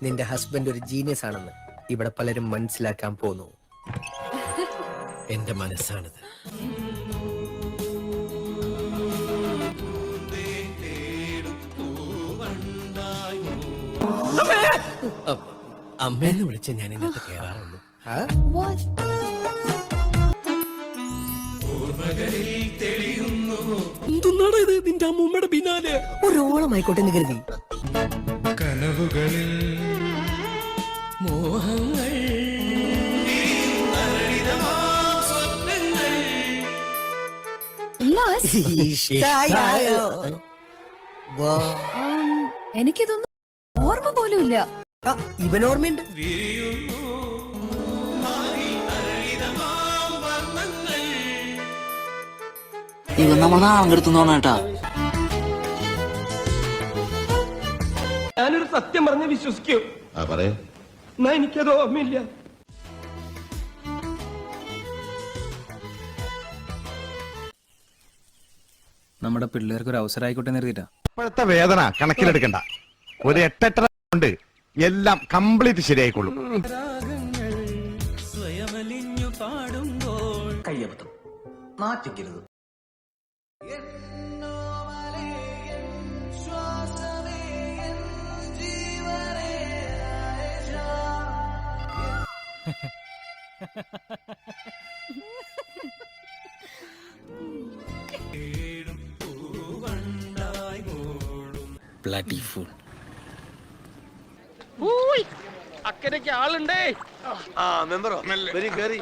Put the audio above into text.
നിന്റെ ഹസ്ബൻഡ് ഒരു ജീനിയസ് ആണെന്ന് ഇവിടെ പലരും മനസ്സിലാക്കാൻ പോന്നു. എന്റെ മനസ്സാണിത്. അമ്മേന്ന് വിളിച്ച ഞാൻ ഇതിനകത്ത് കേറാറുള്ളൂ. എന്തുന്നാടാ ഇത്? നിന്റെ അമ്മൂമ്മയുടെ പിന്നാലെ ഒരോളമായിക്കോട്ടെ എന്ന് കരുതി. കനവുകളിൽ മോഹങ്ങൾ എനിക്കിതൊന്നും ഓർമ്മ പോലും ഇല്ല. ഇവൻ ഓർമ്മയുണ്ട്. ഇവൻ നമ്മൾ നാളെടുത്തോണേട്ടാ. ഞാനൊരു സത്യം പറഞ്ഞ് വിശ്വസിക്കൂ. എന്നാ എനിക്കത് ഓർമ്മയില്ല. നമ്മുടെ പിള്ളേർക്ക് ഒരു അവസരം ആയിക്കോട്ടെ നിർത്തിട്ടാ. ഇപ്പോഴത്തെ വേദന കണക്കിലെടുക്കണ്ട. ഒരു 8-8 കൊണ്ട് എല്ലാം കംപ്ലീറ്റ് ശരിയായിക്കൊള്ളും. കയ്യബദ്ധം നാറ്റിക്കരുത്. Bloody fool. അക്കരയ്ക്ക് ആളുണ്ടേ. മെമ്പറോ? വരി കേറി.